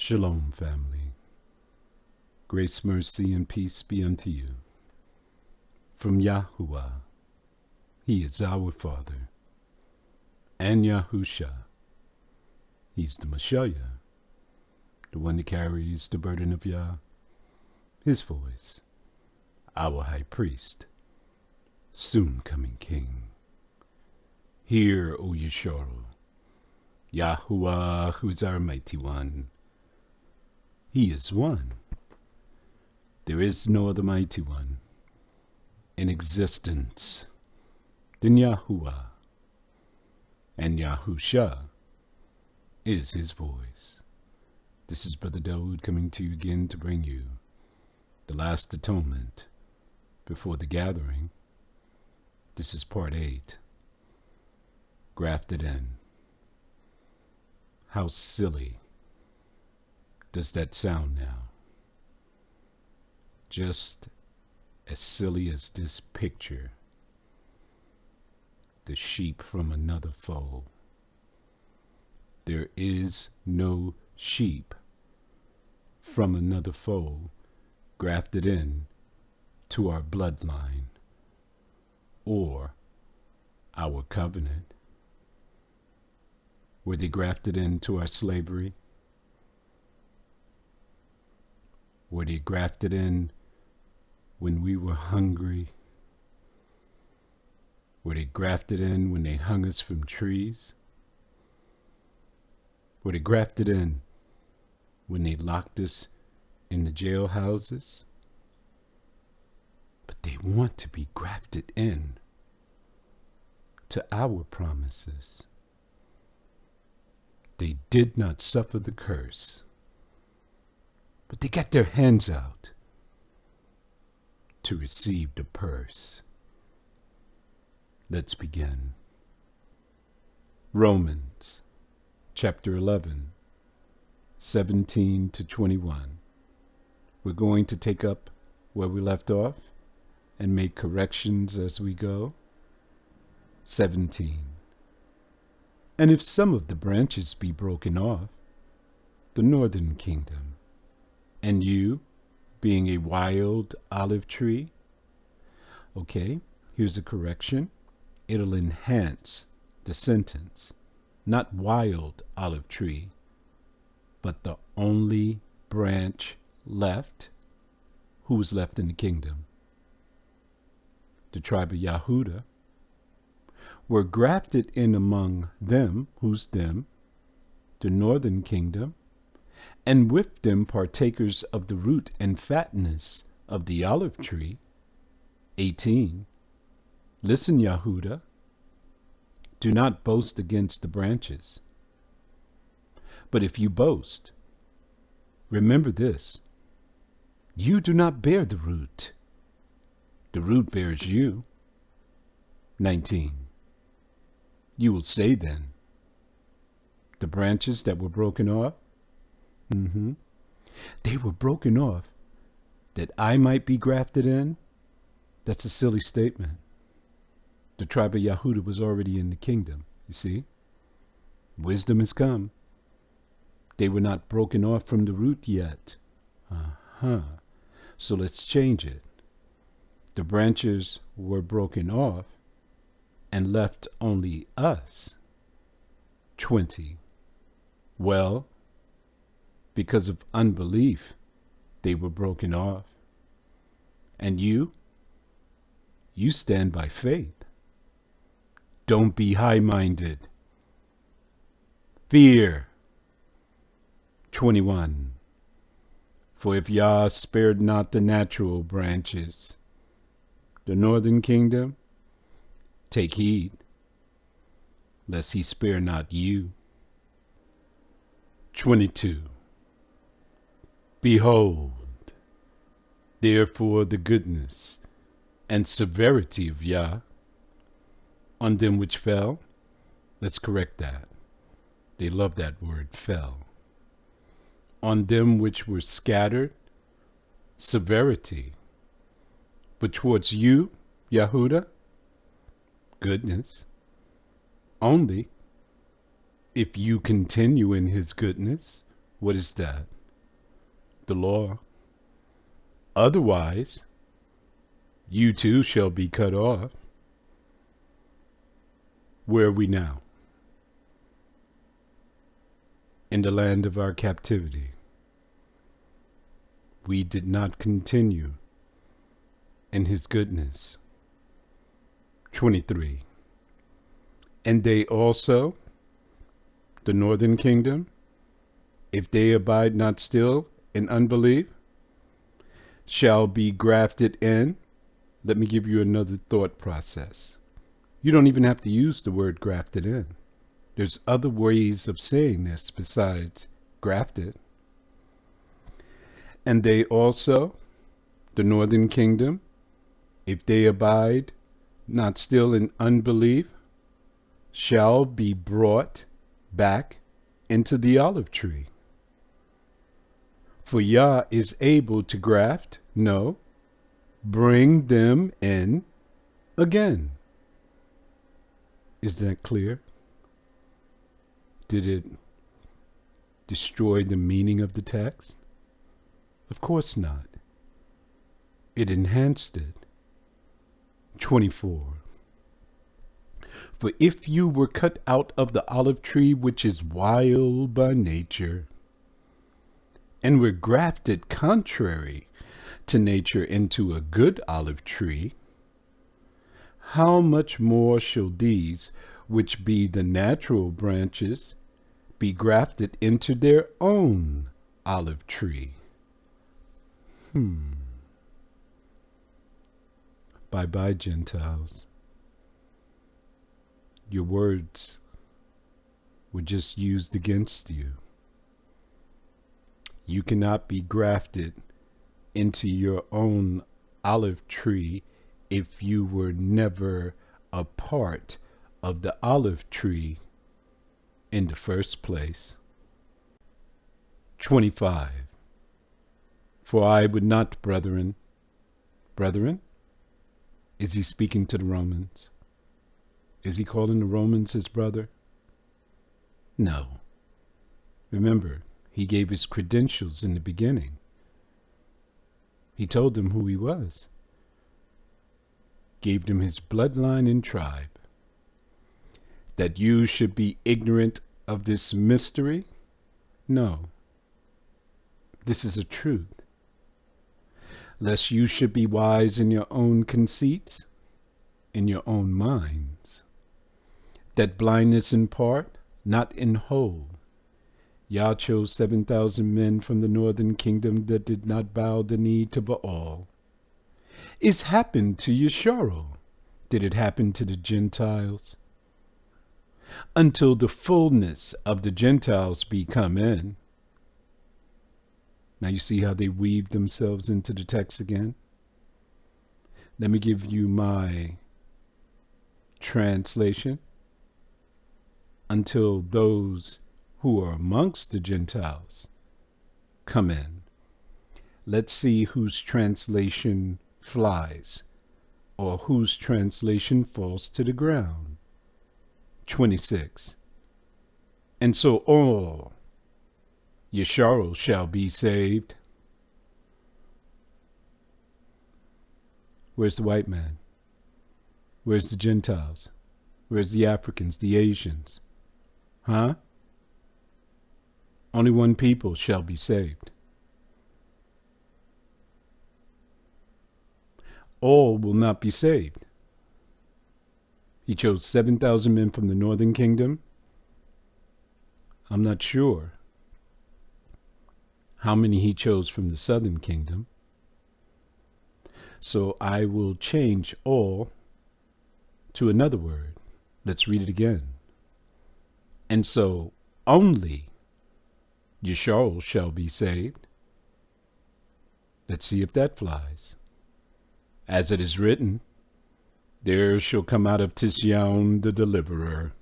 Shalom, family. Grace, mercy, and peace be unto you. From Yahuwah, He is our Father, and Yahusha, He's the Messiah, the one that carries the burden of Yah, His voice, our High Priest, soon coming King. Hear, O Yeshua, Yahuwah, who is our Mighty One. He is one. There is no other Mighty One in existence than Yahuwah, and Yahusha is His voice. This is Brother Dawood coming to you again to bring you the last atonement before the gathering. This is part 8, Grafted in. How silly does that sound now? Just as silly as this picture. The sheep from another fold. There is no sheep from another fold grafted in to our bloodline or our covenant. Were they grafted into our slavery? Were they grafted in when we were hungry? Were they grafted in when they hung us from trees? Were they grafted in when they locked us in the jailhouses? But they want to be grafted in to our promises. They did not suffer the curse, but they got their hands out to receive the purse. Let's begin. Romans chapter 11, 17 to 21. We're going to take up where we left off and make corrections as we go. 17. And if some of the branches be broken off, the northern kingdom, and you, being a wild olive tree, okay, here's a correction. It'll enhance the sentence. Not wild olive tree, but the only branch left. Who was left in the kingdom? The tribe of Yehudah. Were grafted in among them. Who's them? The northern kingdom. And with them partakers of the root and fatness of the olive tree. 18. Listen, Yehudah. Do not boast against the branches. But if you boast, remember this. You do not bear the root. The root bears you. 19. You will say then, the branches that were broken off, they were broken off that I might be grafted in? That's a silly statement. The tribe of Yehudah was already in the kingdom, you see. Wisdom has come. They were not broken off from the root yet. So let's change it. The branches were broken off and left only us. 20. Well, because of unbelief, they were broken off. And you stand by faith. Don't be high-minded. Fear. 21. For if Yah spared not the natural branches, the northern kingdom, take heed, lest He spare not you. 22. Behold, therefore, the goodness and severity of Yah on them which fell. Let's correct that. They love that word, fell. On them which were scattered, severity. But towards you, Yehudah, goodness. Only if you continue in His goodness. What is that? The law. Otherwise, you too shall be cut off. Where are we now? In the land of our captivity. We did not continue in his goodness. 23. And they also, the northern kingdom, if they abide not still in unbelief, shall be grafted in. Let me give you another thought process. You don't even have to use the word grafted in. There's other ways of saying this besides grafted. And they also, the northern kingdom, if they abide not still in unbelief, shall be brought back into the olive tree. For Yah is able to graft, no, bring them in again. Is that clear? Did it destroy the meaning of the text? Of course not. It enhanced it. 24. For if you were cut out of the olive tree, which is wild by nature, and were grafted contrary to nature into a good olive tree, how much more shall these, which be the natural branches, be grafted into their own olive tree? Bye-bye, Gentiles. Your words were just used against you. You cannot be grafted into your own olive tree if you were never a part of the olive tree in the first place. 25. For I would not, brethren. Brethren? Is he speaking to the Romans? Is he calling the Romans his brother? No. Remember, he gave his credentials in the beginning. He told them who he was. Gave them his bloodline and tribe. That you should be ignorant of this mystery? No. This is a truth. Lest you should be wise in your own conceits, in your own minds. That blindness in part, not in whole. Yah chose 7,000 men from the northern kingdom that did not bow the knee to Baal. Is happened to Yeshurun? Did it happen to the Gentiles? Until the fullness of the Gentiles be come in. Now you see how they weave themselves into the text again? Let me give you my translation. Until those who are amongst the Gentiles come in. Let's see whose translation flies or whose translation falls to the ground. 26. And so all Yeshurun shall be saved. Where's the white man? Where's the Gentiles? Where's the Africans, the Asians? Huh? Only one people shall be saved. All will not be saved. He chose 7,000 men from the northern kingdom. I'm not sure how many he chose from the southern kingdom. So I will change all to another word. Let's read it again. And so only Yeshurun shall be saved. Let's see if that flies. As it is written, there shall come out of Tisyaun the deliverer,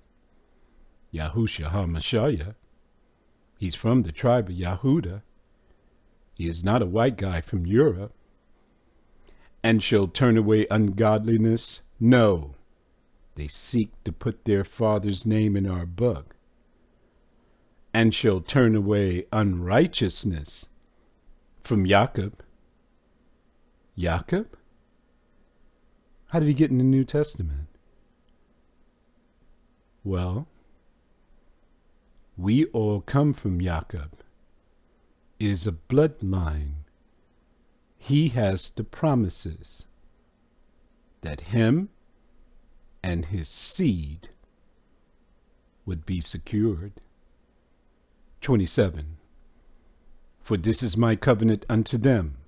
Yahushua HaMashiach. He's from the tribe of Yehuda. He is not a white guy from Europe. And shall turn away ungodliness? No. They seek to put their father's name in our book. and shall turn away unrighteousness from Jacob. Jacob? How did he get in the New Testament? Well, we all come from Jacob. It is a bloodline. He has the promises that him and his seed would be secured. 27. For this is my covenant unto them.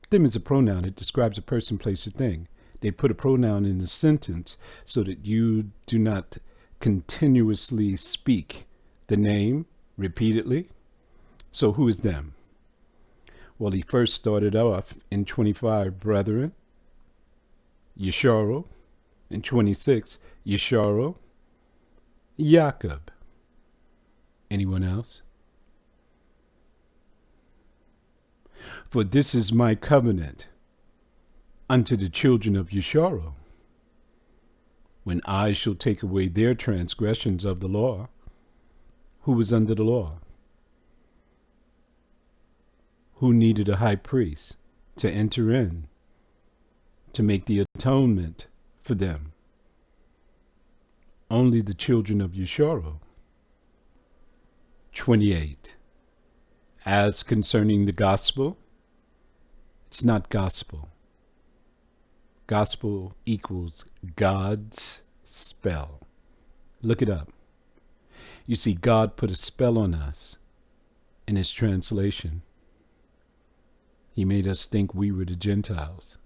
Them is a pronoun. It describes a person, place, or thing. They put a pronoun in a sentence so that you do not continuously speak the name repeatedly. So who is them? Well, he first started off in 25, brethren, Yesharo. In 26, Yesharo, Jacob. Anyone else? For this is my covenant unto the children of Yesharo, when I shall take away their transgressions of the law. Who was under the law? Who needed a high priest to enter in, to make the atonement for them? Only the children of Yesharo. 28. As concerning the gospel, it's not gospel. Gospel equals God's spell. Look it up. You see, God put a spell on us in his translation. He made us think we were the Gentiles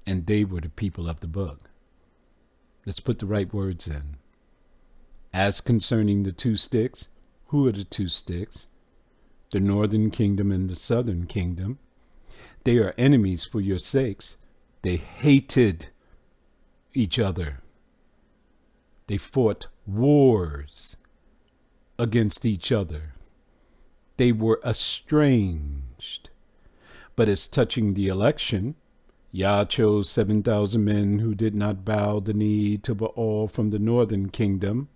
and they were the people of the book. Let's put the right words in. As concerning the two sticks, who are the two sticks? The northern kingdom and the southern kingdom. They are enemies for your sakes. They hated each other. They fought wars against each other. They were estranged. But as touching the election, Yah chose 7,000 men who did not bow the knee to Baal from the northern kingdom.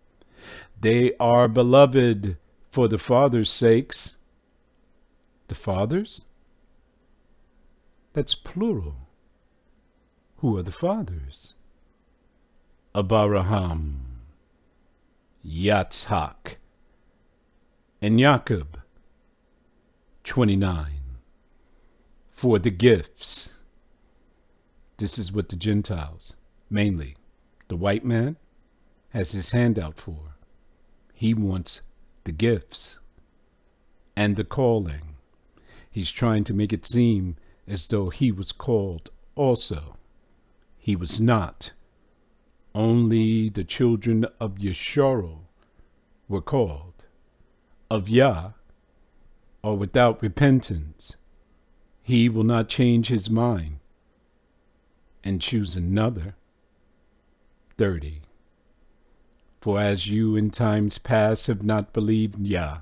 They are beloved for the fathers' sakes. The fathers? That's plural. Who are the fathers? Abraham, Yitzhak, and Jacob. 29. For the gifts. This is what the Gentiles, mainly the white man, has his hand out for. He wants the gifts and the calling. He's trying to make it seem as though he was called also. He was not. Only the children of Yesharo were called. Of Yah are without repentance. He will not change his mind and choose another. 30. For as you in times past have not believed Yah,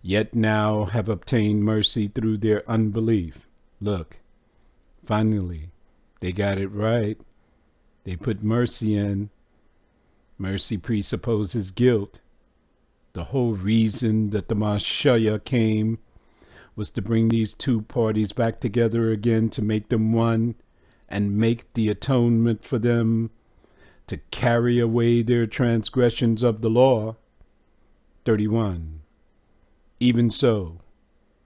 yet now have obtained mercy through their unbelief. Look, finally, they got it right. They put mercy in. Mercy presupposes guilt. The whole reason that the Messiah came was to bring these two parties back together again, to make them one and make the atonement for them, to carry away their transgressions of the law. 31. Even so,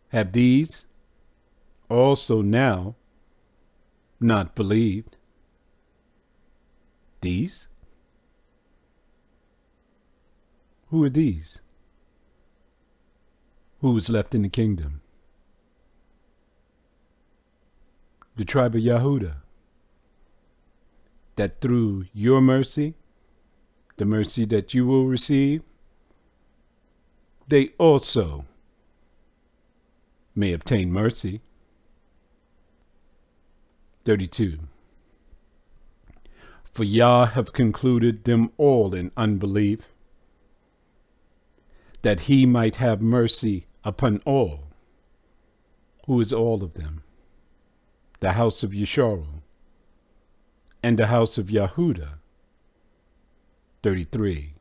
have these also now not believed? These? Who are these? Who was left in the kingdom? The tribe of Yehudah. That through your mercy, the mercy that you will receive, they also may obtain mercy. 32. For Yah have concluded them all in unbelief, that he might have mercy upon all. Who is all of them? The house of Yesharo and the house of Yehudah. 33.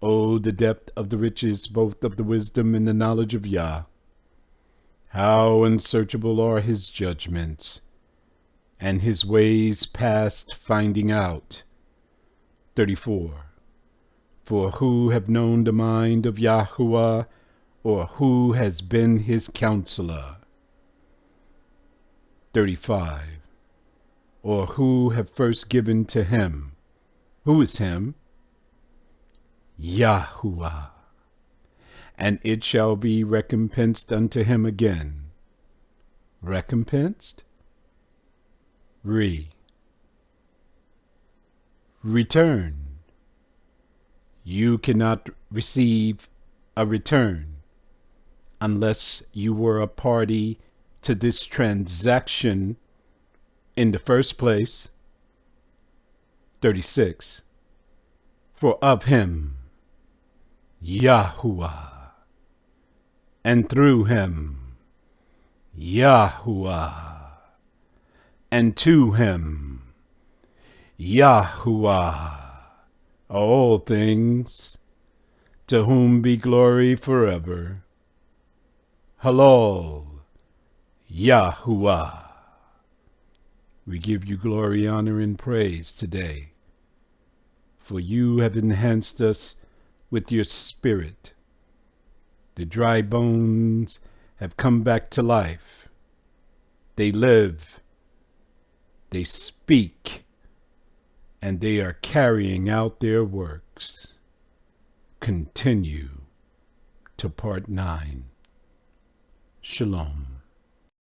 Oh, the depth of the riches, both of the wisdom and the knowledge of Yah. How unsearchable are his judgments, and his ways past finding out. 34. For who have known the mind of Yahuwah, or who has been his counselor? 35. Or who have first given to him? Who is him? Yahuwah. And it shall be recompensed unto him again. Recompensed? Return. You cannot receive a return unless you were a party to this transaction in the first place. 36. For of him, Yahuwah, and through him, Yahuwah, and to him, Yahuwah, all things, to whom be glory forever. Halal, Yahuwah. We give you glory, honor, and praise today, for you have enhanced us with your spirit. The dry bones have come back to life. They live, they speak, and they are carrying out their works. Continue to part 9. Shalom.